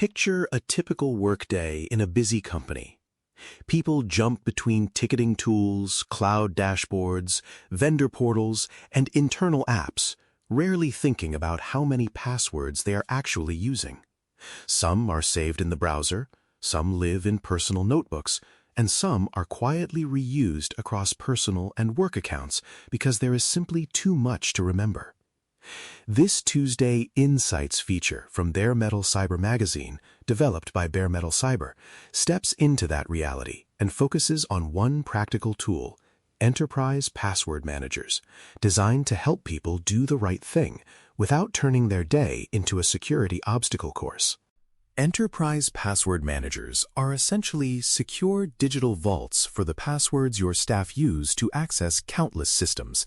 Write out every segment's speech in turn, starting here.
Picture a typical workday in a busy company. People jump between ticketing tools, cloud dashboards, vendor portals, and internal apps, rarely thinking about how many passwords they are actually using. Some are saved in the browser, some live in personal notebooks, and some are quietly reused across personal and work accounts because there is simply too much to remember. This Tuesday Insights feature from Bare Metal Cyber magazine, developed by Bare Metal Cyber, steps into that reality and focuses on one practical tool, Enterprise Password Managers, designed to help people do the right thing without turning their day into a security obstacle course. Enterprise Password Managers are essentially secure digital vaults for the passwords your staff use to access countless systems.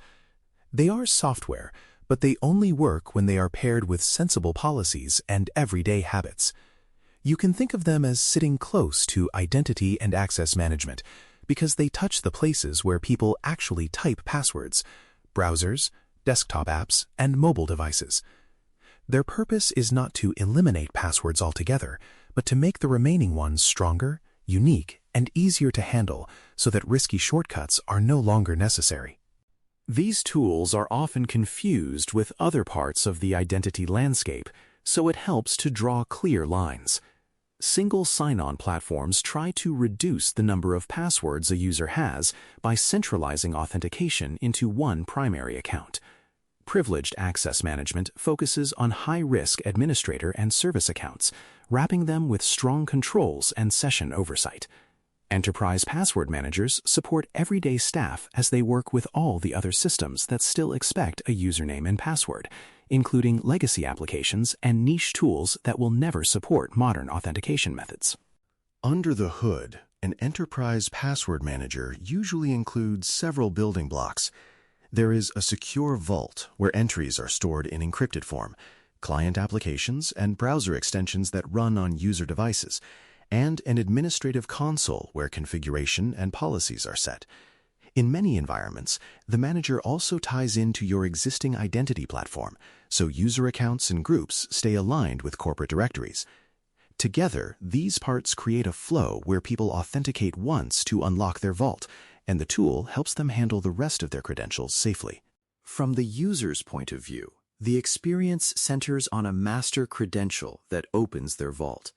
They are software, but they only work when they are paired with sensible policies and everyday habits. You can think of them as sitting close to identity and access management because they touch the places where people actually type passwords: browsers, desktop apps, and mobile devices. Their purpose is not to eliminate passwords altogether, but to make the remaining ones stronger, unique, and easier to handle so that risky shortcuts are no longer necessary. These tools are often confused with other parts of the identity landscape, so it helps to draw clear lines. Single sign-on platforms try to reduce the number of passwords a user has by centralizing authentication into one primary account. Privileged access management focuses on high-risk administrator and service accounts, wrapping them with strong controls and session oversight. Enterprise Password Managers support everyday staff as they work with all the other systems that still expect a username and password, including legacy applications and niche tools that will never support modern authentication methods. Under the hood, an Enterprise Password Manager usually includes several building blocks. There is a secure vault where entries are stored in encrypted form, client applications and browser extensions that run on user devices, and an administrative console where configuration and policies are set. In many environments, the manager also ties into your existing identity platform, so user accounts and groups stay aligned with corporate directories. Together, these parts create a flow where people authenticate once to unlock their vault, and the tool helps them handle the rest of their credentials safely. From the user's point of view, the experience centers on a master credential that opens their vault.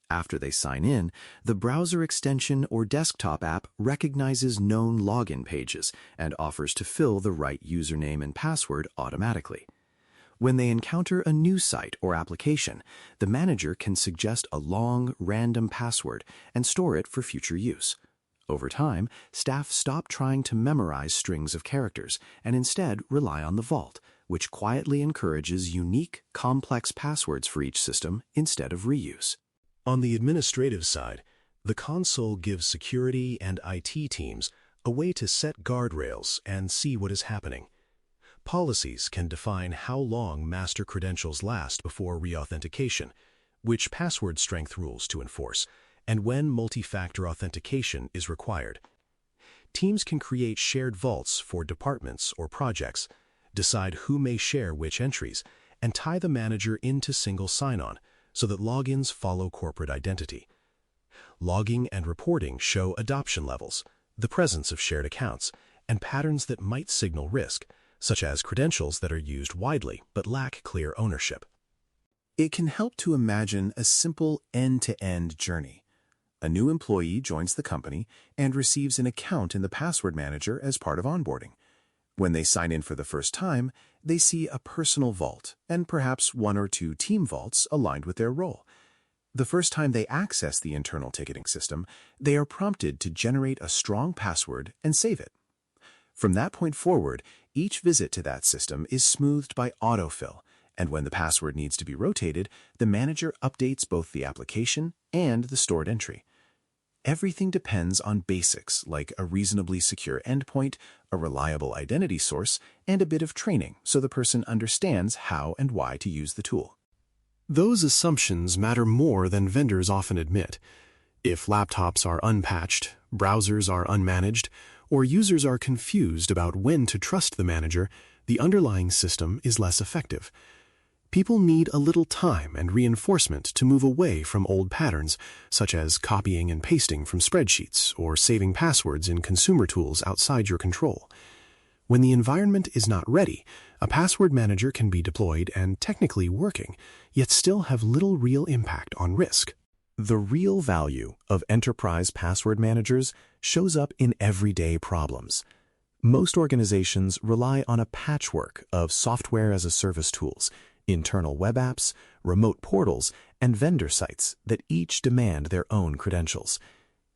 After they sign in, the browser extension or desktop app recognizes known login pages and offers to fill the right username and password automatically. When they encounter a new site or application, the manager can suggest a long, random password and store it for future use. Over time, staff stop trying to memorize strings of characters and instead rely on the vault, which quietly encourages unique, complex passwords for each system instead of reuse. On the administrative side, the console gives security and IT teams a way to set guardrails and see what is happening. Policies can define how long master credentials last before re-authentication, which password strength rules to enforce, and when multi-factor authentication is required. Teams can create shared vaults for departments or projects, decide who may share which entries, and tie the manager into single sign-on, so that logins follow corporate identity. Logging and reporting show adoption levels, the presence of shared accounts, and patterns that might signal risk, such as credentials that are used widely but lack clear ownership. It can help to imagine a simple end-to-end journey. A new employee joins the company and receives an account in the password manager as part of onboarding. When they sign in for the first time, they see a personal vault and perhaps one or two team vaults aligned with their role. The first time they access the internal ticketing system, they are prompted to generate a strong password and save it. From that point forward, each visit to that system is smoothed by autofill, and when the password needs to be rotated, the manager updates both the application and the stored entry. Everything depends on basics like a reasonably secure endpoint, a reliable identity source, and a bit of training so the person understands how and why to use the tool. Those assumptions matter more than vendors often admit. If laptops are unpatched, browsers are unmanaged, or users are confused about when to trust the manager, the underlying system is less effective. People need a little time and reinforcement to move away from old patterns, such as copying and pasting from spreadsheets or saving passwords in consumer tools outside your control. When the environment is not ready, a password manager can be deployed and technically working, yet still have little real impact on risk. The real value of enterprise password managers shows up in everyday problems. Most organizations rely on a patchwork of software-as-a-service tools, internal web apps, remote portals, and vendor sites that each demand their own credentials.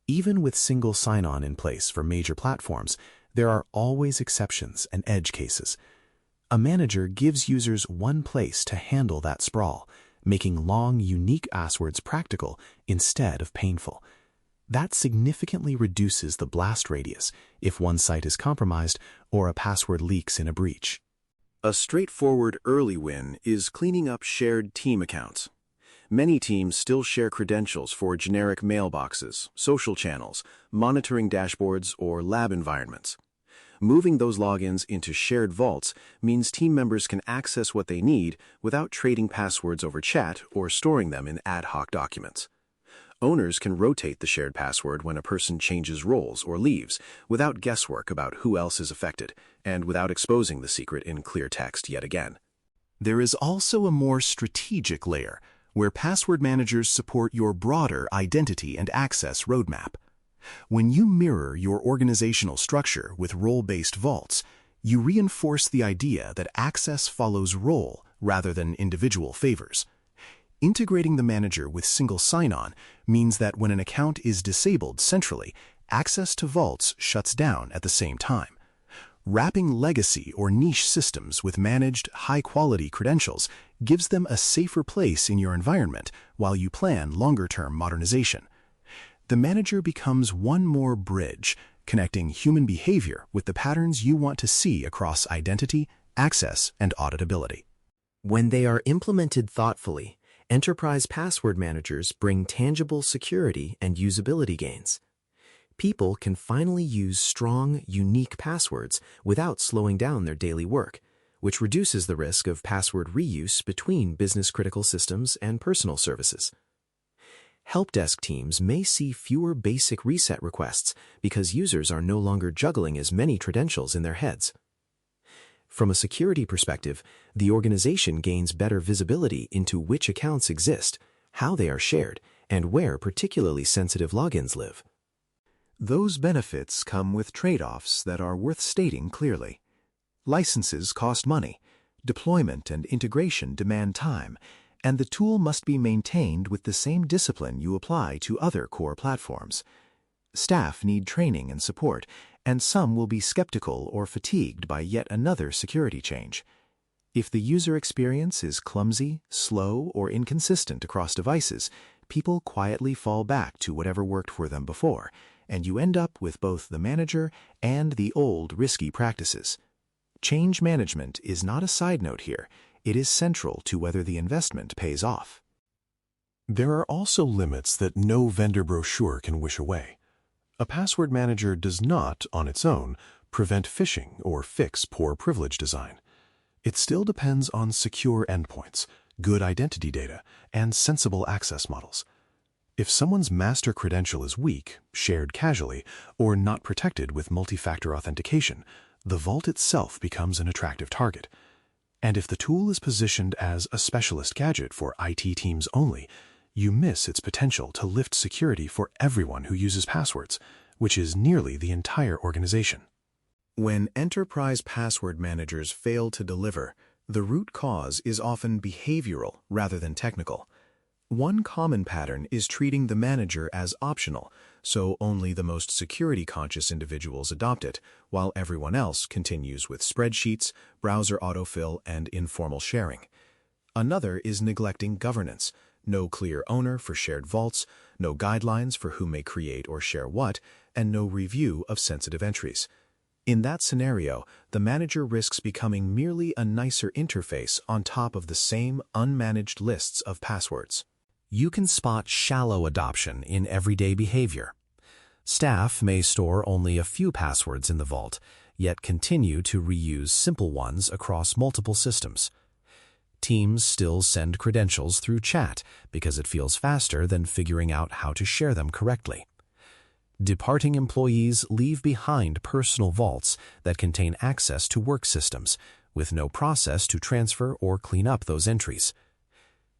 Even with single sign-on in place for major platforms, there are always exceptions and edge cases. A manager gives users one place to handle that sprawl, making long, unique passwords practical instead of painful. That significantly reduces the blast radius if one site is compromised or a password leaks in a breach. A straightforward early win is cleaning up shared team accounts. Many teams still share credentials for generic mailboxes, social channels, monitoring dashboards, or lab environments. Moving those logins into shared vaults means team members can access what they need without trading passwords over chat or storing them in ad hoc documents. Owners can rotate the shared password when a person changes roles or leaves, without guesswork about who else is affected, and without exposing the secret in clear text yet again. There is also a more strategic layer, where password managers support your broader identity and access roadmap. When you mirror your organizational structure with role-based vaults, you reinforce the idea that access follows role rather than individual favors. Integrating the manager with single sign-on means that when an account is disabled centrally, access to vaults shuts down at the same time. Wrapping legacy or niche systems with managed, high-quality credentials gives them a safer place in your environment while you plan longer-term modernization. The manager becomes one more bridge, connecting human behavior with the patterns you want to see across identity, access, and auditability. When they are implemented thoughtfully, enterprise password managers bring tangible security and usability gains. People can finally use strong, unique passwords without slowing down their daily work, which reduces the risk of password reuse between business-critical systems and personal services. Help desk teams may see fewer basic reset requests because users are no longer juggling as many credentials in their heads. From a security perspective, the organization gains better visibility into which accounts exist, how they are shared, and where particularly sensitive logins live. Those benefits come with trade-offs that are worth stating clearly. Licenses cost money, deployment and integration demand time, and the tool must be maintained with the same discipline you apply to other core platforms. Staff need training and support, and some will be skeptical or fatigued by yet another security change. If the user experience is clumsy, slow, or inconsistent across devices, people quietly fall back to whatever worked for them before, and you end up with both the manager and the old risky practices. Change management is not a side note here. It is central to whether the investment pays off. There are also limits that no vendor brochure can wish away. A password manager does not, on its own, prevent phishing or fix poor privilege design. It still depends on secure endpoints, good identity data, and sensible access models. If someone's master credential is weak, shared casually, or not protected with multi-factor authentication, the vault itself becomes an attractive target. And if the tool is positioned as a specialist gadget for IT teams only, you miss its potential to lift security for everyone who uses passwords, which is nearly the entire organization. When enterprise password managers fail to deliver, the root cause is often behavioral rather than technical. One common pattern is treating the manager as optional, so only the most security-conscious individuals adopt it, while everyone else continues with spreadsheets, browser autofill, and informal sharing. Another is neglecting governance. No clear owner for shared vaults, no guidelines for who may create or share what, and no review of sensitive entries. In that scenario, the manager risks becoming merely a nicer interface on top of the same unmanaged lists of passwords. You can spot shallow adoption in everyday behavior. Staff may store only a few passwords in the vault, yet continue to reuse simple ones across multiple systems. Teams still send credentials through chat because it feels faster than figuring out how to share them correctly. Departing employees leave behind personal vaults that contain access to work systems, with no process to transfer or clean up those entries.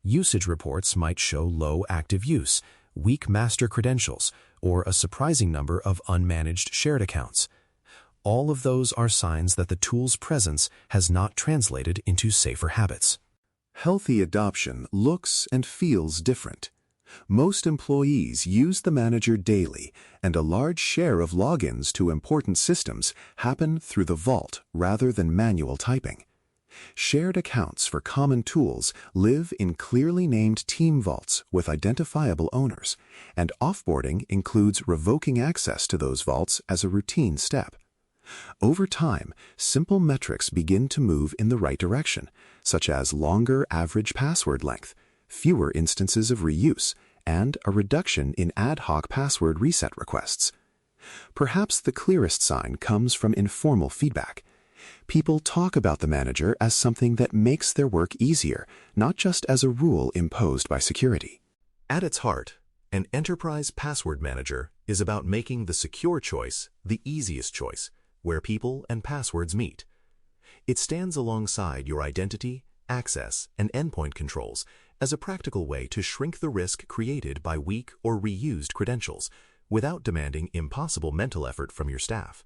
Usage reports might show low active use, weak master credentials, or a surprising number of unmanaged shared accounts. All of those are signs that the tool's presence has not translated into safer habits. Healthy adoption looks and feels different. Most employees use the manager daily, and a large share of logins to important systems happen through the vault rather than manual typing. Shared accounts for common tools live in clearly named team vaults with identifiable owners, and offboarding includes revoking access to those vaults as a routine step. Over time, simple metrics begin to move in the right direction, such as longer average password length, fewer instances of reuse, and a reduction in ad hoc password reset requests. Perhaps the clearest sign comes from informal feedback. People talk about the manager as something that makes their work easier, not just as a rule imposed by security. At its heart, an enterprise password manager is about making the secure choice the easiest choice, where people and passwords meet. It stands alongside your identity, access, and endpoint controls as a practical way to shrink the risk created by weak or reused credentials without demanding impossible mental effort from your staff.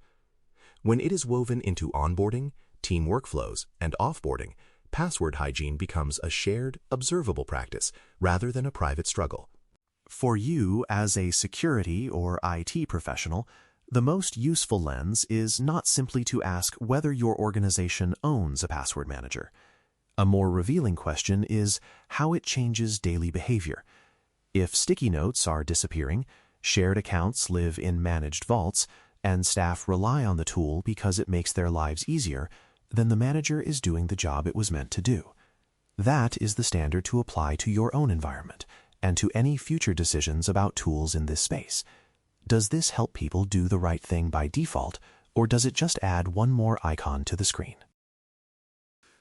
When it is woven into onboarding, team workflows, and offboarding, password hygiene becomes a shared, observable practice rather than a private struggle. For you as a security or IT professional, the most useful lens is not simply to ask whether your organization owns a password manager. A more revealing question is how it changes daily behavior. If sticky notes are disappearing, shared accounts live in managed vaults, and staff rely on the tool because it makes their lives easier, then the manager is doing the job it was meant to do. That is the standard to apply to your own environment and to any future decisions about tools in this space. Does this help people do the right thing by default, or does it just add one more icon to the screen?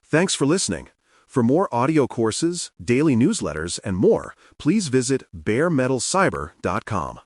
Thanks for listening. For more audio courses, daily newsletters, and more, please visit baremetalcyber.com.